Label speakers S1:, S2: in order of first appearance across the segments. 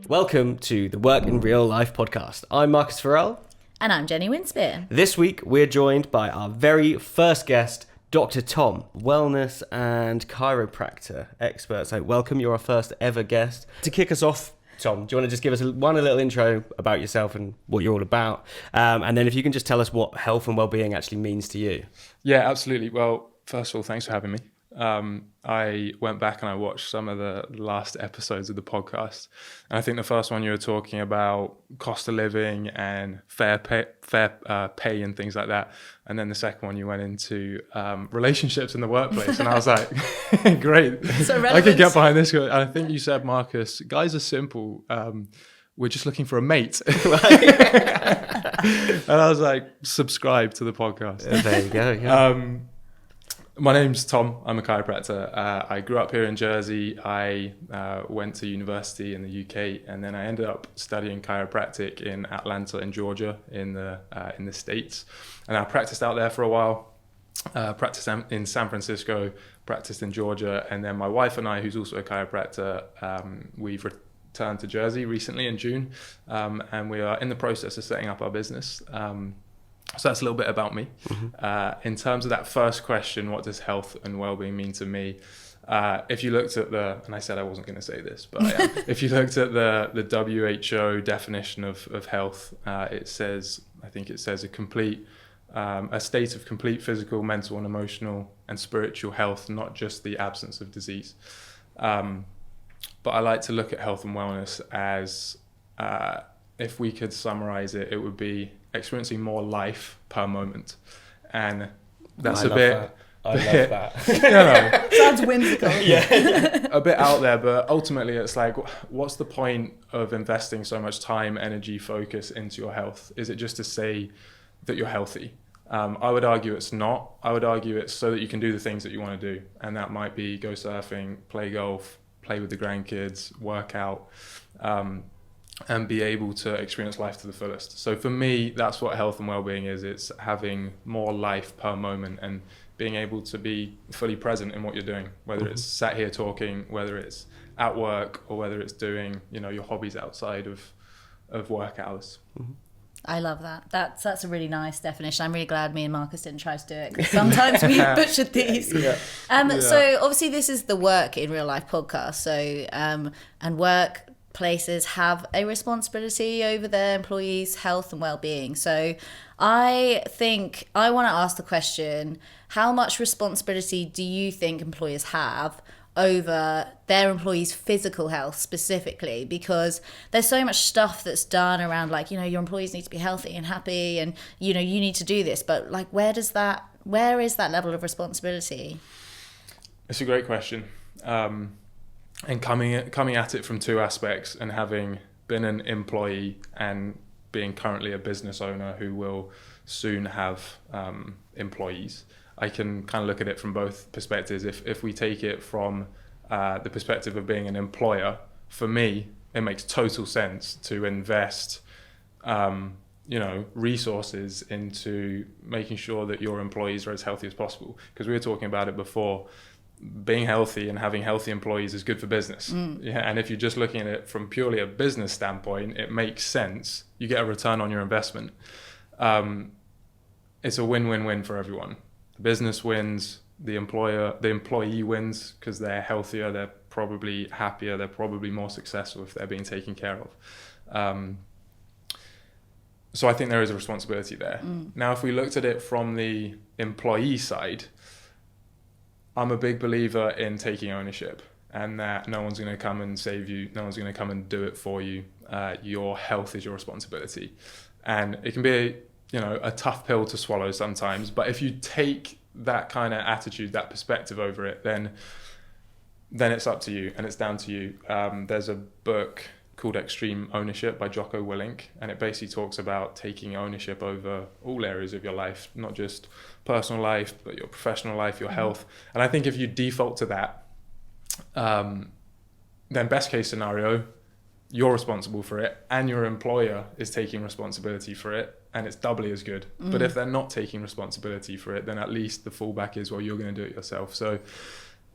S1: Welcome to the Work in Real Life podcast. I'm Marcus Verrell.
S2: And I'm Jenny Winspear.
S1: This week, we're joined by our very first guest, Dr. Tom, wellness and chiropractor expert. So welcome, you're our first ever guest. To kick us off, Tom, do you want to just give us a little intro about yourself and what you're all about? And then if you can just tell us what health and well-being actually means to you.
S3: Yeah, absolutely. Well, first of all, thanks for having me. I went back and I watched some of the last episodes of the podcast. And I think the first one you were talking about cost of living and fair pay and things like that. And then the second one you went into relationships in the workplace. And I was like, great.
S2: So
S3: I could get behind this. And I think you said, Marcus, guys are simple. We're just looking for a mate. And I was like, subscribe to the podcast.
S1: There you go. Yeah.
S3: My name's Tom. I'm a chiropractor. I grew up here in Jersey. I went to university in the UK, and then I ended up studying chiropractic in Atlanta in Georgia in the States. And I practiced out there for a while. Practiced in San Francisco, practiced in Georgia, and then my wife and I, who's also a chiropractor, we've returned to Jersey recently in June, and we are in the process of setting up our business. So that's a little bit about me. Mm-hmm. In terms of that first question, what does health and well-being mean to me? If you looked at and I said I wasn't going to say this, but I am. If you looked at the WHO definition of health, it says a state of complete physical, mental and emotional and spiritual health, not just the absence of disease. But I like to look at health and wellness as, if we could summarize it, it would be experiencing more life per moment. And that's
S1: I love that.
S2: Sounds whimsical.
S1: Yeah.
S3: A bit out there, but ultimately it's like, what's the point of investing so much time, energy, focus into your health? Is it just to say that you're healthy? I would argue it's not. I would argue it's so that you can do the things that you want to do. And that might be go surfing, play golf, play with the grandkids, work out, and be able to experience life to the fullest. So for me, that's what health and well-being is. It's having more life per moment and being able to be fully present in what you're doing, whether it's sat here talking, whether it's at work, or whether it's doing, your hobbies outside of work hours. Mm-hmm.
S2: I love that. That's a really nice definition. I'm really glad me and Marcus didn't try to do it, because sometimes we butchered these.
S3: Yeah.
S2: So obviously this is the Work in Real Life podcast. So and workplaces have a responsibility over their employees' health and well-being. So I think I want to ask the question, how much responsibility do you think employers have over their employees' physical health specifically? Because there's so much stuff that's done around, like, your employees need to be healthy and happy, and you need to do this, but like, where is that level of responsibility?
S3: It's a great question. And coming at it from two aspects, and having been an employee and being currently a business owner who will soon have employees, I can kind of look at it from both perspectives. If we take it from the perspective of being an employer, for me, it makes total sense to invest resources into making sure that your employees are as healthy as possible. Because we were talking about it before, being healthy and having healthy employees is good for business. Yeah, and if you're just looking at it from purely a business standpoint, it makes sense. You get a return on your investment. It's a win-win-win for everyone. The business wins, the employee wins, because they're healthier, they're probably happier, they're probably more successful if they're being taken care of. So I think there is a responsibility there. Now, if we looked at it from the employee side, I'm a big believer in taking ownership, and that no one's going to come and save you. No one's going to come and do it for you. Your health is your responsibility. And it can be a tough pill to swallow sometimes, but if you take that kind of attitude, that perspective over it, then it's up to you and it's down to you. There's a book called Extreme Ownership by Jocko Willink, and it basically talks about taking ownership over all areas of your life, not just personal life, but your professional life, your health. And I think if you default to that, then best case scenario, you're responsible for it and your employer is taking responsibility for it, and it's doubly as good. But if they're not taking responsibility for it, then at least the fallback is, well, you're going to do it yourself. So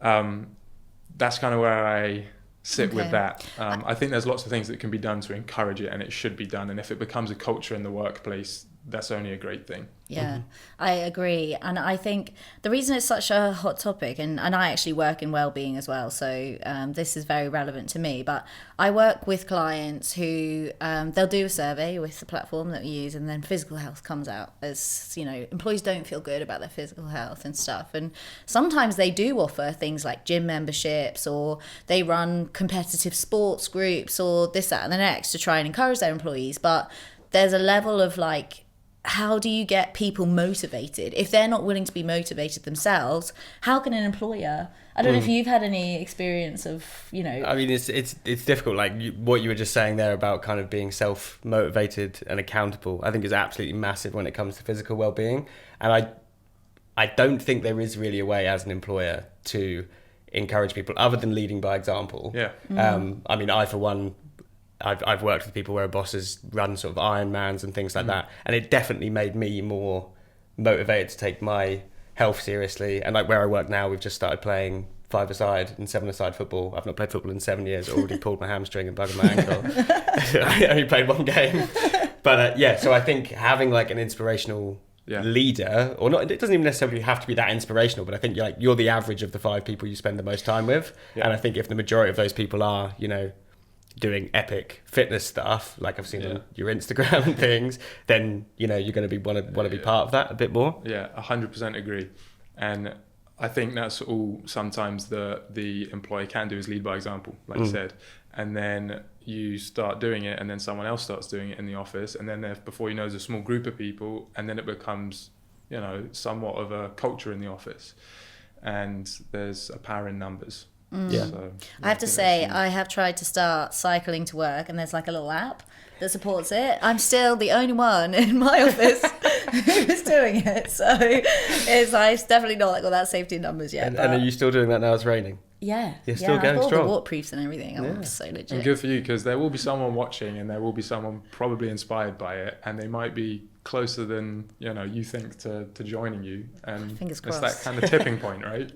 S3: that's kind of where sit with
S2: Okay.
S3: that. I think there's lots of things that can be done to encourage it, and it should be done. And if it becomes a culture in the workplace, that's only a great thing.
S2: Yeah, I agree. And I think the reason it's such a hot topic, and I actually work in wellbeing as well, so this is very relevant to me, but I work with clients who they'll do a survey with the platform that we use, and then physical health comes out as, you know, employees don't feel good about their physical health and stuff. And sometimes they do offer things like gym memberships, or they run competitive sports groups, or this, that, and the next to try and encourage their employees. But there's a level of like, how do you get people motivated if they're not willing to be motivated themselves? How can an employer? I don't know if you've had any experience of, you know.
S1: I mean, it's difficult. Like what you were just saying there about kind of being self-motivated and accountable, I think is absolutely massive when it comes to physical well-being. And I don't think there is really a way as an employer to encourage people other than leading by example.
S3: Yeah.
S1: I mean, I for one, I've worked with people where bosses run sort of Ironmans and things like that, and it definitely made me more motivated to take my health seriously. And like where I work now, we've just started playing 5-a-side and 7-a-side football. I've not played football in 7 years. Already pulled my hamstring and bugged my ankle. I only played one game, but yeah. So I think having like an inspirational leader, or not, it doesn't even necessarily have to be that inspirational, but I think you're the average of the 5 people you spend the most time with, and I think if the majority of those people are, you know, doing epic fitness stuff, like I've seen on your Instagram and things, then, you know, you're going to want to be part of that a bit more.
S3: Yeah, 100% agree. And I think that's all sometimes the employer can do, is lead by example, like you said. And then you start doing it, and then someone else starts doing it in the office, and then before you know, there's a small group of people, and then it becomes, you know, somewhat of a culture in the office. And there's a power in numbers.
S1: Yeah.
S3: So,
S2: I have to say, I have tried to start cycling to work, and there's like a little app that supports it. I'm still the only one in my office who's doing it, so it's definitely not got that safety in numbers yet.
S1: And are you still doing that now it's raining?
S2: Yeah,
S1: You're still going
S2: I've got
S1: strong.
S2: all the waterproofs and everything. I'm so legit.
S3: and good for you, because there will be someone watching, and there will be someone probably inspired by it, and they might be closer than, you know, you think to joining you, and
S2: Fingers
S3: it's
S2: crossed.
S3: that kind of tipping point, right?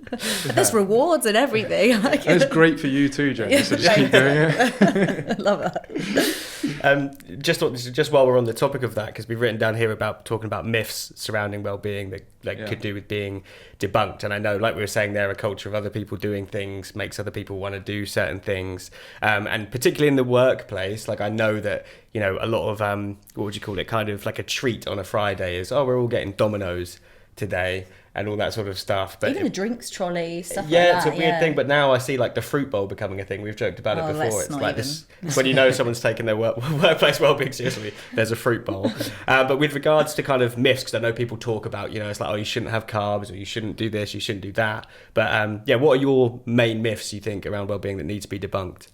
S2: There's rewards and everything.
S3: It's great for you too, Jenny, so just keep doing it.
S2: I love that.
S1: Just while we're on the topic of that, because we've written down here about talking about myths surrounding well-being that could do with being debunked, and I know, like we were saying there, a culture of other people doing things makes other people want to do certain things, and particularly in the workplace, like I know that, you know, a lot of what would you call it, kind of like a treat on a Friday is, oh, we're all getting Domino's today and all that sort of stuff. But
S2: Even the drinks trolley, stuff like that.
S1: yeah, it's a weird thing, but now I see like the fruit bowl becoming a thing. We've joked about it before. It's like this, when you know someone's taking their workplace well-being seriously, there's a fruit bowl. But with regards to kind of myths, because I know people talk about, you know, it's like, oh, you shouldn't have carbs, or you shouldn't do this, you shouldn't do that. But yeah, what are your main myths you think around well-being that need to be debunked?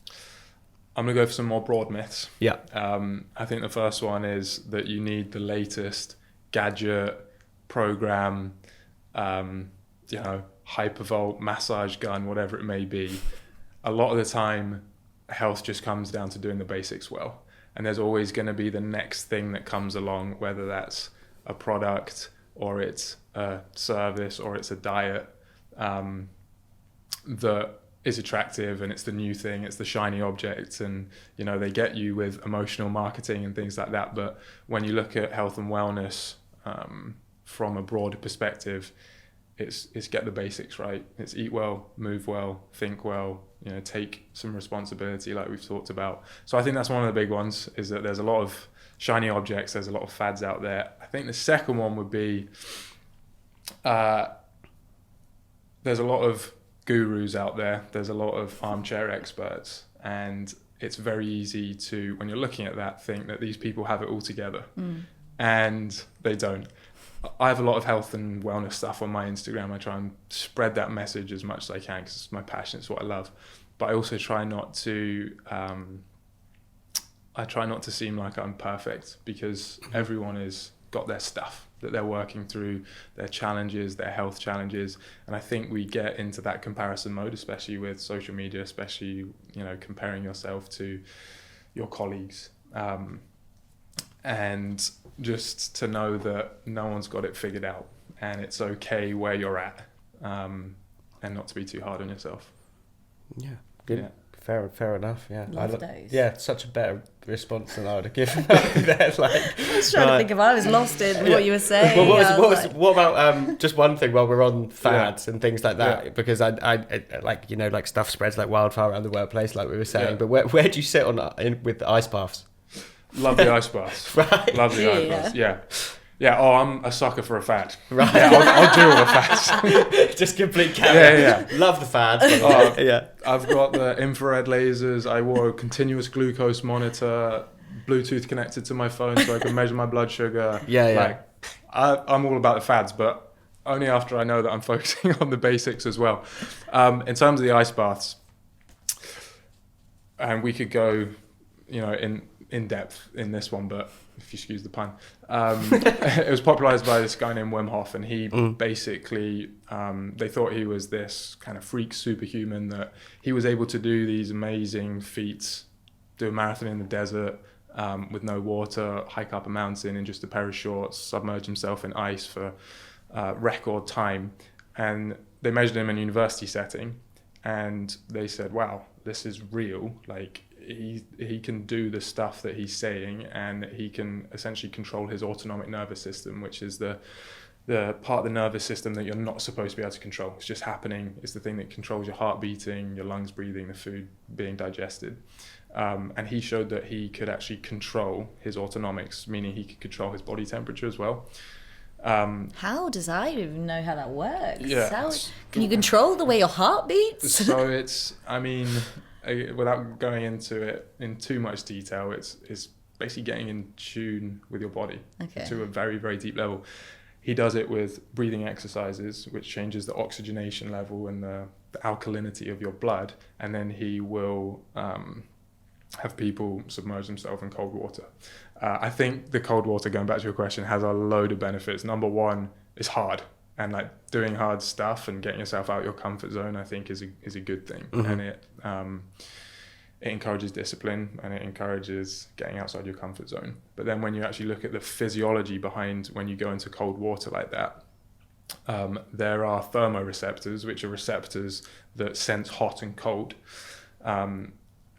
S3: I'm going to go for some more broad myths.
S1: Yeah.
S3: I think the first one is that you need the latest gadget, program, you know, hypervolt, massage gun, whatever it may be. A lot of the time, health just comes down to doing the basics well. And there's always going to be the next thing that comes along, whether that's a product or it's a service or it's a diet, that is attractive, and it's the new thing, it's the shiny object, and, you know, they get you with emotional marketing and things like that. But when you look at health and wellness from a broader perspective, it's get the basics right. It's eat well, move well, think well, you know, take some responsibility, like we've talked about. So I think that's one of the big ones, is that there's a lot of shiny objects, there's a lot of fads out there. I think the second one would be there's a lot of gurus out there, there's a lot of armchair experts, and it's very easy to, when you're looking at that, think that these people have it all together, and they don't. I have a lot of health and wellness stuff on my Instagram. I try and spread that message as much as I can, because it's my passion, it's what I love. But I also try not to seem like I'm perfect, because everyone has got their stuff that they're working through, their challenges, their health challenges. And I think we get into that comparison mode, especially with social media, especially, you know, comparing yourself to your colleagues. And just to know that no one's got it figured out, and it's okay where you're at, and not to be too hard on yourself.
S1: Yeah, good.
S3: Yeah.
S1: Fair enough. Yeah,
S2: Love those.
S1: Yeah, such a better response than I would have given. There, like,
S2: I was trying to think if I was lost in what you were saying.
S1: Well, what about just one thing while we're on fads and things like that? Because I like, you know, like stuff spreads like wildfire around the workplace, like we were saying. But where do you sit with the ice baths?
S3: Love the ice baths.
S1: Right.
S3: Love the ice baths. Yeah. Yeah, I'm a sucker for a fad.
S1: Right.
S3: Yeah, I'll do all the fads.
S1: Just complete chaos.
S3: Yeah.
S1: Love the fads. Yeah.
S3: I've got the infrared lasers. I wore a continuous glucose monitor, Bluetooth connected to my phone so I can measure my blood sugar. Like, I'm all about the fads, but only after I know that I'm focusing on the basics as well. In terms of the ice baths, and we could go, you know, in depth in this one, but if you excuse the pun, it was popularized by this guy named Wim Hof, and he basically, they thought he was this kind of freak superhuman, that he was able to do these amazing feats, do a marathon in the desert with no water, hike up a mountain in just a pair of shorts, submerge himself in ice for record time. And they measured him in a university setting, and they said, wow, this is real. Like, he can do the stuff that he's saying, and he can essentially control his autonomic nervous system, which is the part of the nervous system that you're not supposed to be able to control. It's just happening. It's the thing that controls your heart beating, your lungs breathing, the food being digested. And he showed that he could actually control his autonomics, meaning he could control his body temperature as well.
S2: How does I even know how that works?
S3: Yeah.
S2: Can you control the way your heart beats?
S3: So it's, I mean, without going into it in too much detail, it's basically getting in tune with your body to a very, very deep level. He does it with breathing exercises, which changes the oxygenation level and the alkalinity of your blood. And then he will have people submerge themselves in cold water. I think the cold water, going back to your question, has a load of benefits. Number one, it's hard. And like doing hard stuff and getting yourself out of your comfort zone, I think is a good thing. And it encourages discipline, and it encourages getting outside your comfort zone. But then when you actually look at the physiology behind when you go into cold water like that, there are thermoreceptors, which are receptors that sense hot and cold.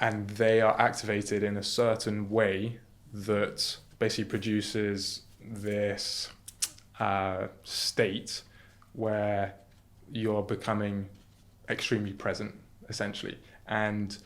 S3: And they are activated in a certain way that basically produces this state where you're becoming extremely present, essentially. And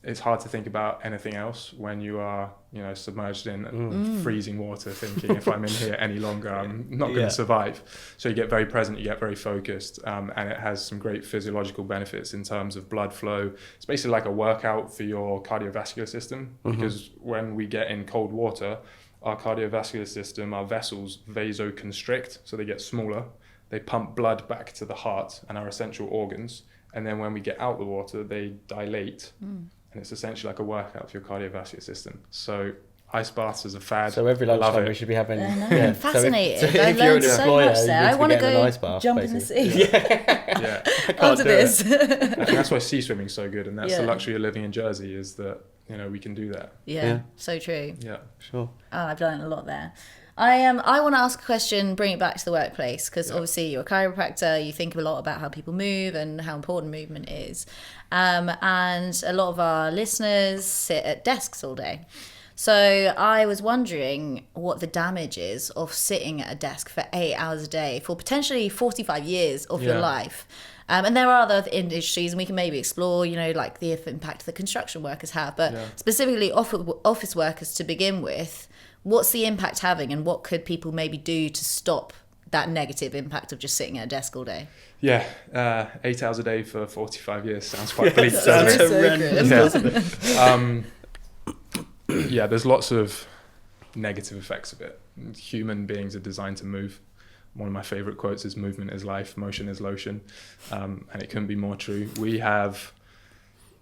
S3: it's hard to think about anything else when you are, you know, submerged in freezing water, thinking if I'm in here any longer, I'm not going to survive. So you get very present, you get very focused, and it has some great physiological benefits in terms of blood flow. It's basically like a workout for your cardiovascular system, because when we get in cold water, our cardiovascular system, our vessels vasoconstrict, so they get smaller. They pump blood back to the heart and our essential organs. And then when we get out the water, they dilate. And it's essentially like a workout for your cardiovascular system. So ice baths is a fad.
S1: So every lunchtime we should be having...
S2: Fascinating.
S1: So
S2: I
S1: if you're
S2: learned
S1: an
S2: so
S1: employer,
S2: much there. I want to go jump
S1: basically.
S2: in the sea. After this.
S3: I think that's why sea swimming's so good. And that's the luxury of living in Jersey, is that, you know, we can do that.
S2: Yeah, so true.
S3: Yeah,
S1: sure.
S2: Oh, I've learned a lot there. I want to ask a question, bring it back to the workplace, because obviously you're a chiropractor, you think a lot about how people move and how important movement is. And a lot of our listeners sit at desks all day. So I was wondering what the damage is of sitting at a desk for 8 hours a day for potentially 45 years of your life. And there are other industries, and we can maybe explore, you know, like the impact the construction workers have, but specifically office workers to begin with. What's the impact having, and what could people maybe do to stop that negative impact of just sitting at a desk all day?
S3: Yeah, 8 hours a day for 45 years sounds quite bleak.
S1: Sounds horrendous.
S3: Yeah, there's lots of negative effects of it. Human beings are designed to move. One of my favorite quotes is "movement is life, motion is lotion," and it couldn't be more true. We have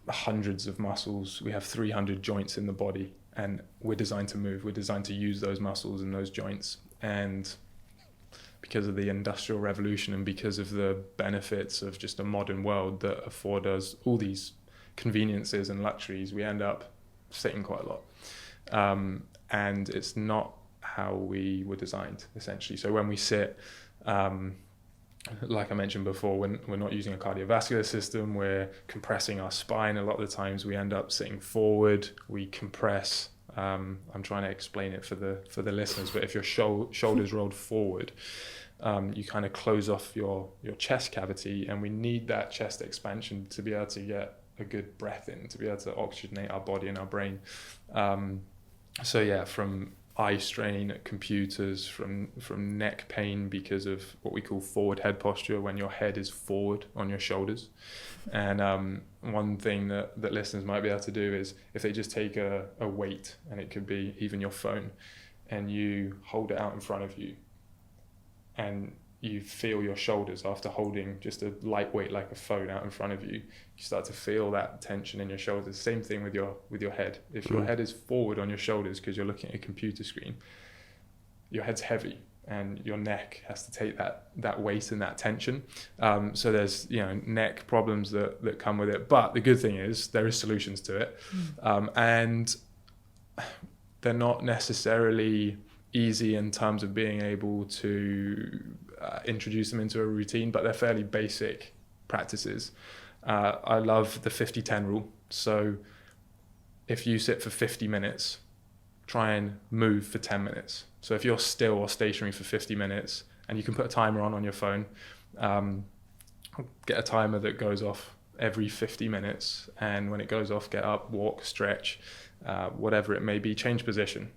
S3: hundreds of muscles. We have 300 joints in the body. And we're designed to move. We're designed to use those muscles and those joints. And because of the Industrial Revolution and because of the benefits of just a modern world that afford us all these conveniences and luxuries, we end up sitting quite a lot. And it's not how we were designed, essentially. So when we sit, like I mentioned before, when we're not using a cardiovascular system, we're compressing our spine. A lot of the times we end up sitting forward, we compress. I'm trying to explain it for the listeners, but if your shoulders rolled forward, you kind of close off your chest cavity, and we need that chest expansion to be able to get a good breath in, to be able to oxygenate our body and our brain. So yeah, from eye strain at computers, from neck pain because of what we call forward head posture, when your head is forward on your shoulders. And one thing that listeners might be able to do is, if they just take a weight, and it could be even your phone, and you hold it out in front of you, and you feel your shoulders after holding just a lightweight like a phone out in front of you, you start to feel that tension in your shoulders. Same thing with your head. If your head is forward on your shoulders because you're looking at a computer screen, your head's heavy and your neck has to take that weight and that tension. So there's neck problems that come with it. But the good thing is there is solutions to it, and they're not necessarily easy in terms of being able to introduce them into a routine, but they're fairly basic practices. I love the 50-10 rule. So if you sit for 50 minutes, try and move for 10 minutes. So if you're still or stationary for 50 minutes, and you can put a timer on your phone, get a timer that goes off every 50 minutes. And when it goes off, get up, walk, stretch, whatever it may be, change position.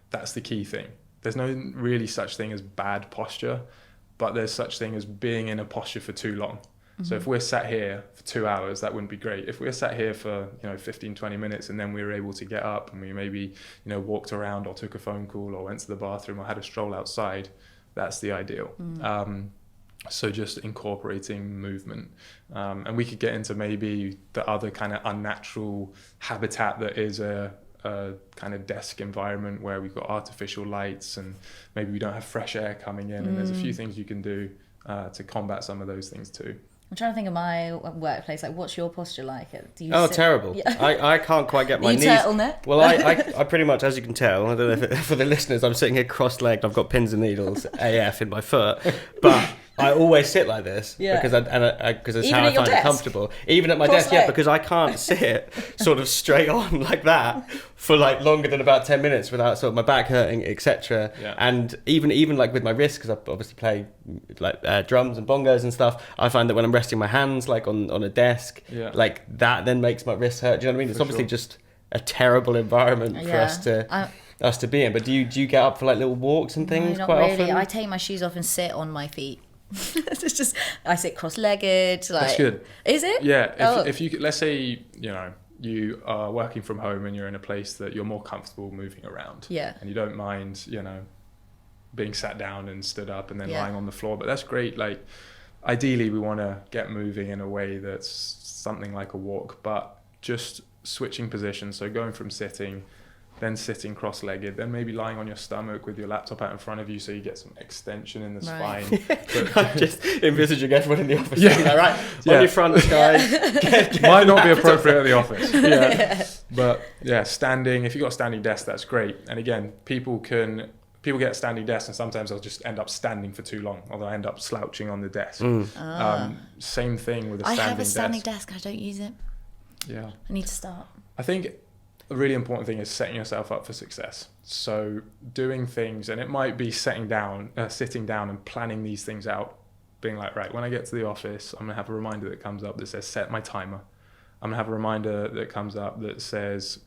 S3: That's the key thing. There's no really such thing as bad posture, but there's such thing as being in a posture for too long. So if we're sat here for 2 hours, that wouldn't be great. If we're sat here for 15, 20 minutes, and then we were able to get up and we maybe walked around or took a phone call or went to the bathroom or had a stroll outside, that's the ideal. So just incorporating movement, and we could get into maybe the other kind of unnatural habitat that is a kind of desk environment where we've got artificial lights and maybe we don't have fresh air coming in, and there's a few things you can do to combat some of those things too.
S2: I'm trying to think of my workplace. Like, what's your posture like? Do you
S1: sit?
S2: Terrible.
S1: Yeah. I can't quite get my knees.
S2: Turtleneck?
S1: Well, I pretty much, as you can tell, I don't know if for the listeners, I'm sitting here cross-legged. I've got pins and needles AF in my foot, but I always sit like this because it's how I find it comfortable. Even at my desk, because I can't sit sort of straight on like that for like longer than about 10 minutes without sort of my back hurting, etc. Yeah. And even like with my wrists, because I obviously play like drums and bongos and stuff, I find that when I'm resting my hands like on a desk, like that then makes my wrists hurt. Do you know what I mean? It's obviously just a terrible environment for us to be in. But do you get up for like little walks and things?
S2: No, not
S1: quite
S2: really.
S1: often?
S2: I take my shoes off and sit on my feet. It's just, I sit cross-legged. Like,
S3: that's good.
S2: Is it?
S3: Yeah. If you let's say you are working from home and you're in a place that you're more comfortable moving around. Yeah. And you don't mind being sat down and stood up and then lying on the floor. But that's great. Like, ideally, we want to get moving in a way that's something like a walk, but just switching positions. So going from sitting, then sitting cross-legged, then maybe lying on your stomach with your laptop out in front of you so you get some extension in the spine.
S1: I'm just envisaging everyone in the office. Right, on your front, guys.
S3: Might not be appropriate at the office. But standing, if you've got a standing desk, that's great. And again, people get standing desks and sometimes they'll just end up standing for too long, or they'll end up slouching on the desk. Same thing with a standing desk. I have a standing
S2: desk, I don't use it.
S3: Yeah.
S2: I need to start.
S3: I think a really important thing is setting yourself up for success. So doing things, and it might be sitting down and planning these things out, being like, right, when I get to the office, I'm gonna have a reminder that comes up that says set my timer. I'm gonna have a reminder that comes up that says,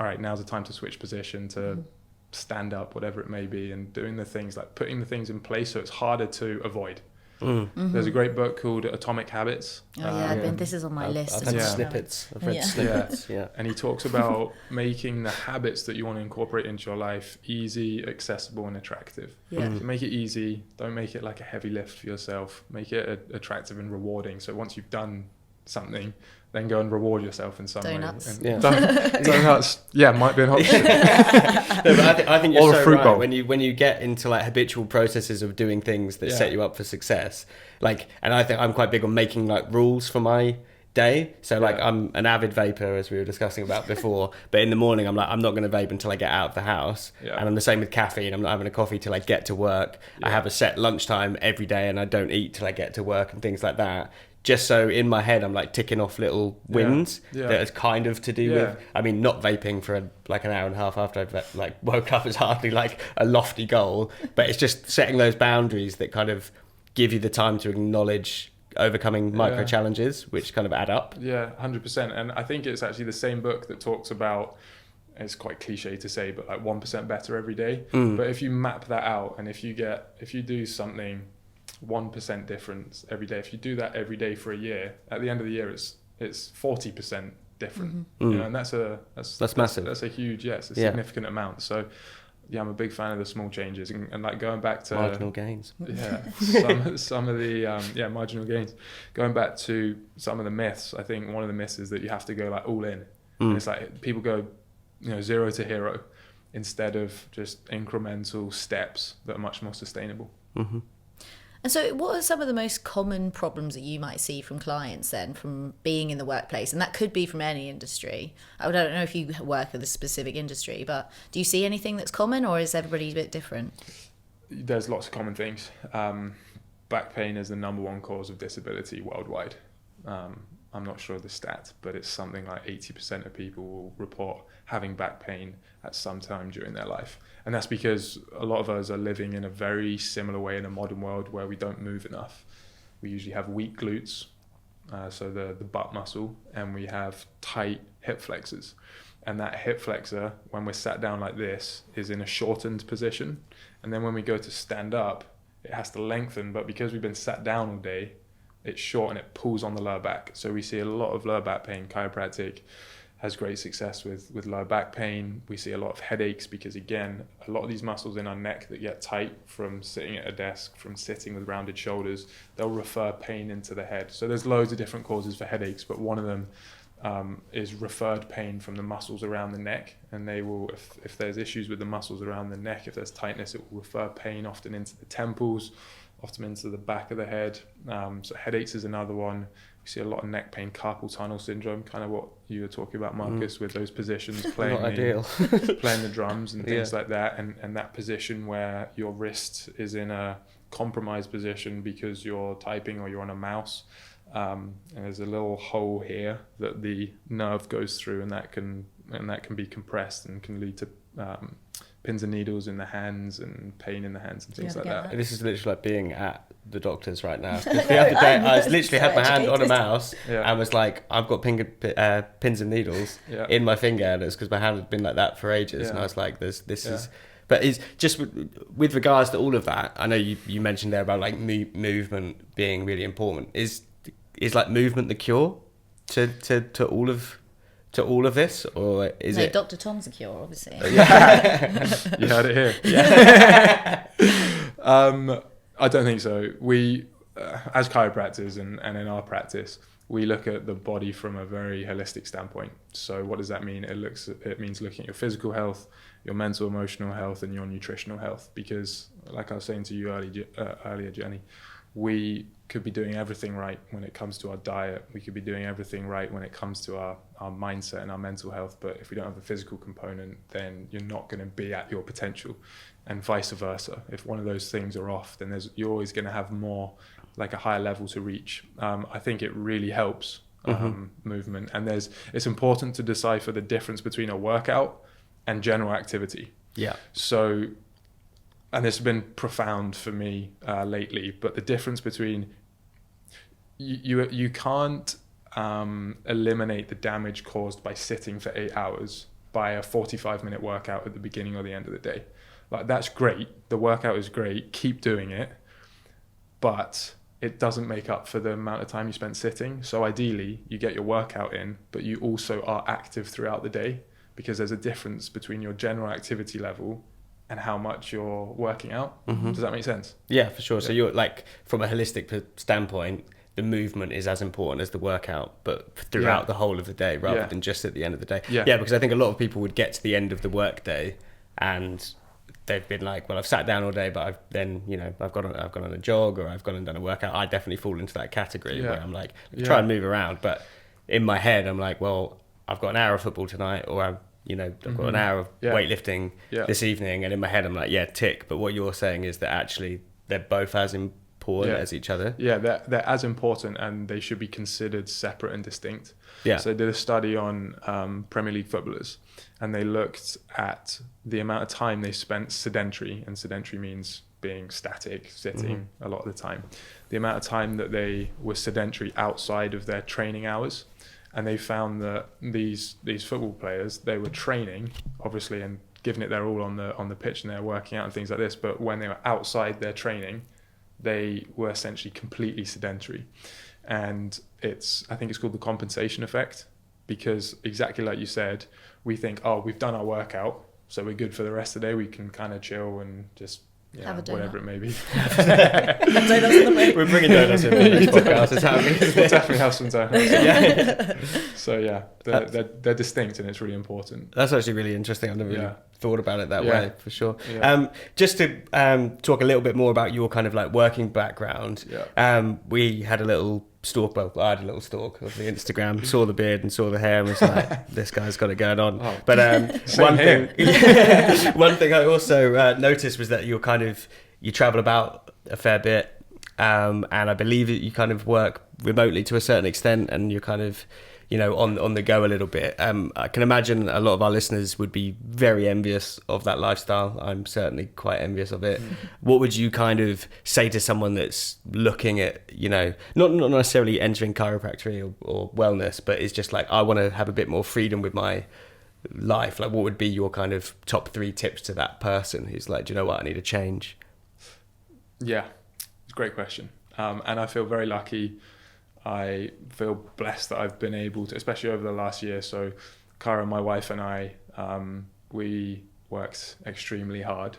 S3: all right, now's the time to switch position, to stand up, whatever it may be, and doing the things, like putting the things in place so it's harder to avoid. There's a great book called Atomic Habits.
S2: This is on my list.
S1: I've read snippets.
S3: And he talks about making the habits that you want to incorporate into your life easy, accessible, and attractive. So make it easy. Don't make it like a heavy lift for yourself. Make it attractive and rewarding. So once you've done something, then go and reward yourself in some
S2: Donuts.
S3: way. Donuts. Yeah, might be an option.
S1: But I think you're so right. Bowl. When you get into like habitual processes of doing things that set you up for success, like, and I think I'm quite big on making like rules for my day. So like
S3: Yeah.
S1: I'm an avid vapor, as we were discussing about before, but in the morning I'm like, I'm not going to vape until I get out of the house.
S3: Yeah.
S1: And I'm the same with caffeine. I'm not having a coffee till I get to work. I
S3: Yeah.
S1: have a set lunchtime every day, and I don't eat till I get to work and things like that. Just so in my head I'm like ticking off little wins
S3: Yeah.
S1: that is kind of to do with, I mean, not vaping for like an hour and a half after I've like woke up is hardly like a lofty goal, but it's just setting those boundaries that kind of give you the time to acknowledge overcoming micro challenges, which kind of add up.
S3: Yeah, 100%. And I think it's actually the same book that talks about, it's quite cliche to say, but like 1% better every day. But if you map that out, and if you do something 1% difference every day, if you do that every day for a year, at the end of the year it's 40% different. You know, and that's massive. That's a huge, it's a significant amount. So yeah, I'm a big fan of the small changes, and like going back to
S1: marginal gains.
S3: Yeah, some of the marginal gains. Going back to some of the myths, I think one of the myths is that you have to go like all in. And it's like people go, 0 to hero instead of just incremental steps that are much more sustainable.
S1: Mm-hmm.
S2: And so what are some of the most common problems that you might see from clients then, from being in the workplace? And that could be from any industry. I don't know if you work with a specific industry, but do you see anything that's common, or is everybody a bit different?
S3: There's lots of common things. Back pain is the number one cause of disability worldwide. I'm not sure of the stat, but it's something like 80% of people will report having back pain at some time during their life. And that's because a lot of us are living in a very similar way in a modern world where we don't move enough. We usually have weak glutes, so the butt muscle, and we have tight hip flexors. And that hip flexor, when we're sat down like this, is in a shortened position. And then when we go to stand up, it has to lengthen, but because we've been sat down all day, it's short and it pulls on the lower back. So we see a lot of lower back pain. Chiropractic has great success with lower back pain. We see a lot of headaches because, again, a lot of these muscles in our neck that get tight from sitting at a desk, from sitting with rounded shoulders, they'll refer pain into the head. So there's loads of different causes for headaches, but one of them is referred pain from the muscles around the neck. And they will, if there's issues with the muscles around the neck, if there's tightness, it will refer pain often into the temples, often into the back of the head. So headaches is another one. We see a lot of neck pain, carpal tunnel syndrome, kind of what you were talking about, Marcus, with those positions, playing the drums and things like that, and that position where your wrist is in a compromised position because you're typing or you're on a mouse, and there's a little hole here that the nerve goes through, and that can be compressed and can lead to pins and needles in the hands and pain in the hands and things like that.
S1: This is literally like being at the doctor's right now. The other day, I literally had my hand on a mouse and was like, I've got pins and needles in my finger, and it's because my hand had been like that for ages. And I was like, this is... But it's just with regards to all of that, I know you mentioned there about like movement being really important. Is like movement the cure to all of this, or is it?
S2: Dr. Tom's a cure, obviously.
S3: You heard it here. I don't think so. We, as chiropractors and in our practice, we look at the body from a very holistic standpoint. So what does that mean? It means looking at your physical health, your mental, emotional health, and your nutritional health. Because, like I was saying to you earlier, Jenny, we could be doing everything right when it comes to our diet. We could be doing everything right when it comes to our mindset and our mental health. But if we don't have a physical component, then you're not going to be at your potential, and vice versa. If one of those things are off, then you're always going to have more, like a higher level to reach. I think it really helps movement. And it's important to decipher the difference between a workout and general activity. Yeah. So, and this has been profound for me lately, but the difference between you can't eliminate the damage caused by sitting for 8 hours by a 45-minute workout at the beginning or the end of the day. Like, that's great. The workout is great. Keep doing it. But it doesn't make up for the amount of time you spent sitting. So ideally, you get your workout in, but you also are active throughout the day, because there's a difference between your general activity level and how much you're working out. Does that make sense? Yeah, for sure. Yeah. So you're like, from a holistic standpoint, the movement is as important as the workout, but throughout the whole of the day, rather than just at the end of the day. Yeah, because I think a lot of people would get to the end of the work day and they've been like, well, I've sat down all day, but I've gone on a jog, or I've gone and done a workout. I definitely fall into that category where I'm like, try and move around, but
S1: in my head, I'm like, well, I've got an hour of football tonight, or I've got an hour of weightlifting this evening, and in my head I'm like, yeah, tick. But what you're saying is that actually they're both as important as each other.
S3: Yeah, they're as important, and they should be considered separate and distinct.
S1: Yeah.
S3: So they did a study on Premier League footballers, and they looked at the amount of time they spent sedentary, and sedentary means being static, sitting a lot of the time. The amount of time that they were sedentary outside of their training hours. And they found that these football players, they were training, obviously, and giving it their all on the pitch, and they're working out and things like this. But when they were outside their training, they were essentially completely sedentary. And I think it's called the compensation effect, because exactly like you said, we think, oh, we've done our workout, so we're good for the rest of the day. We can kind of chill and just
S2: have a donut.
S3: Whatever it may be.
S1: We're bringing donuts in the next podcast. It's happening.
S3: We'll definitely have some donuts. So yeah, they're distinct, and it's really important.
S1: That's actually really interesting. I've never really thought about it that way, for sure.
S3: Yeah.
S1: Just to talk a little bit more about your kind of like working background. We had a little stalk. Well, I had a little stalk of the Instagram. Saw the beard and saw the hair, and was like, "This guy's got it going on."
S3: Oh.
S1: But one thing I also noticed was that you travel about a fair bit, and I believe that you kind of work remotely to a certain extent, and you're kind of on the go a little bit. I can imagine a lot of our listeners would be very envious of that lifestyle. I'm certainly quite envious of it. What would you kind of say to someone that's looking at, not necessarily entering chiropractic or wellness, but it's just like, I want to have a bit more freedom with my life? Like, what would be your kind of top 3 tips to that person who's like, do you know what, I need a change?
S3: Yeah, it's a great question. And I feel very lucky. I feel blessed that I've been able to, especially over the last year. So Cara, my wife, and I, we worked extremely hard,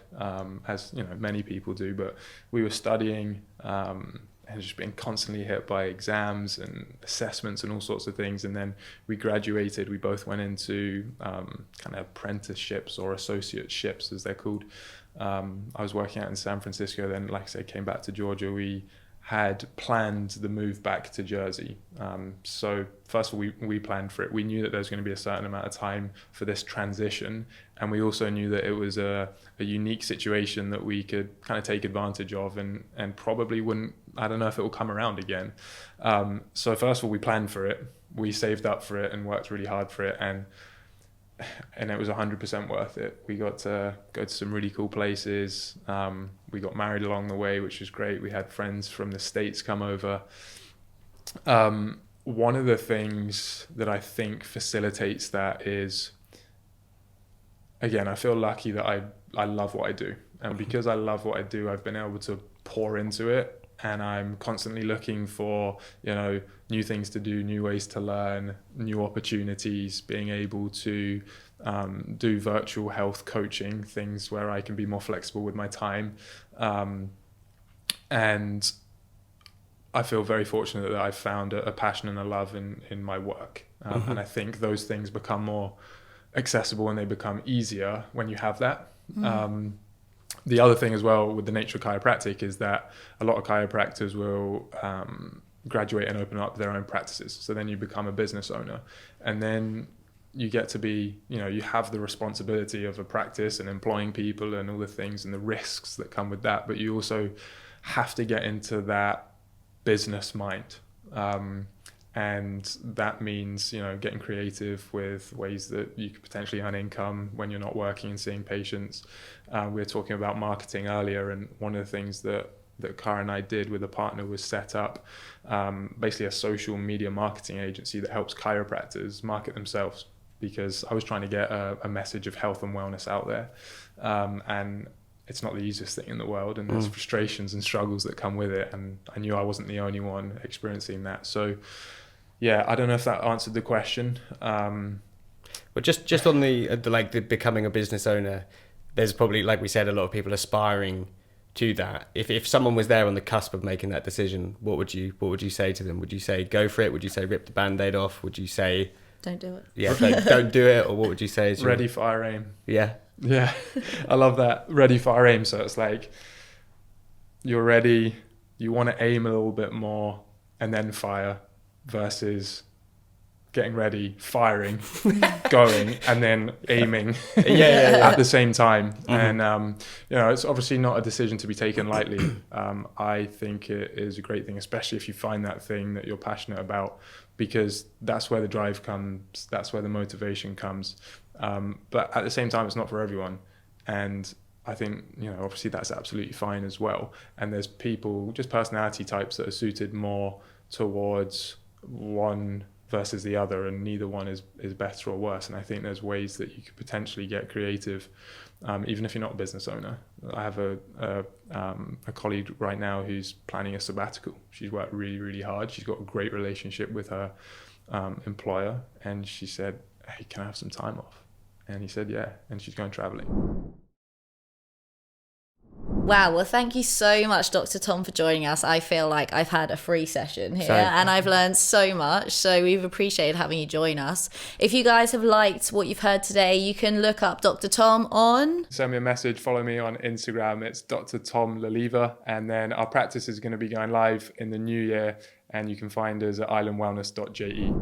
S3: as many people do, but we were studying and just being constantly hit by exams and assessments and all sorts of things. And then we graduated. We both went into kind of apprenticeships or associateships, as they're called. I was working out in San Francisco, then, like I said, came back to Georgia. We had planned the move back to Jersey. So first of all, we planned for it. We knew that there was going to be a certain amount of time for this transition. And we also knew that it was a unique situation that we could kind of take advantage of and probably wouldn't, I don't know if it will come around again. So first of all, we planned for it. We saved up for it and worked really hard for it. And it was 100% worth it. We got to go to some really cool places. We got married along the way, which was great. We had friends from the States come over. One of the things that I think facilitates that is, again, I feel lucky that I love what I do. And because I love what I do, I've been able to pour into it. And I'm constantly looking for, new things to do, new ways to learn, new opportunities, being able to do virtual health coaching, things where I can be more flexible with my time. And I feel very fortunate that I've found a passion and a love in my work. And I think those things become more accessible and they become easier when you have that. The other thing as well with the nature of chiropractic is that a lot of chiropractors will graduate and open up their own practices. So then you become a business owner, and then you get to be, you have the responsibility of a practice and employing people and all the things and the risks that come with that. But you also have to get into that business mind. And that means, getting creative with ways that you could potentially earn income when you're not working and seeing patients. We were talking about marketing earlier, and one of the things that Cara and I did with a partner was set up basically a social media marketing agency that helps chiropractors market themselves, because I was trying to get a message of health and wellness out there. And it's not the easiest thing in the world, and there's frustrations and struggles that come with it. And I knew I wasn't the only one experiencing that. So yeah, I don't know if that answered the question.
S1: But just on the becoming a business owner, there's probably, like we said, a lot of people aspiring to that. If someone was there on the cusp of making that decision, what would you say to them? Would you say go for it? Would you say rip the band-aid off? Would you say
S2: don't do it?
S1: Yeah, don't do it. Or what would you say?
S3: Ready, fire, aim.
S1: Yeah.
S3: I love that. Ready, fire, aim. So it's like you're ready, you want to aim a little bit more and then fire, versus getting ready, firing, going, and then aiming
S1: Yeah.
S3: at the same time. And, it's obviously not a decision to be taken lightly. I think it is a great thing, especially if you find that thing that you're passionate about, because that's where the drive comes, that's where the motivation comes. But at the same time, it's not for everyone. And I think, obviously that's absolutely fine as well. And there's people, just personality types that are suited more towards one versus the other, and neither one is better or worse. And I think there's ways that you could potentially get creative, even if you're not a business owner. I have a colleague right now who's planning a sabbatical. She's worked really, really hard. She's got a great relationship with her employer, and she said, "Hey, can I have some time off?" And he said, "Yeah," and she's going traveling.
S2: Wow, well, thank you so much, Dr. Tom, for joining us. I feel like I've had a free session here and I've learned so much. So we've appreciated having you join us. If you guys have liked what you've heard today, you can look up Dr. Tom on...
S3: Send me a message, follow me on Instagram. It's Dr. Tom Lievre. And then our practice is going to be going live in the new year, and you can find us at islandwellness.je.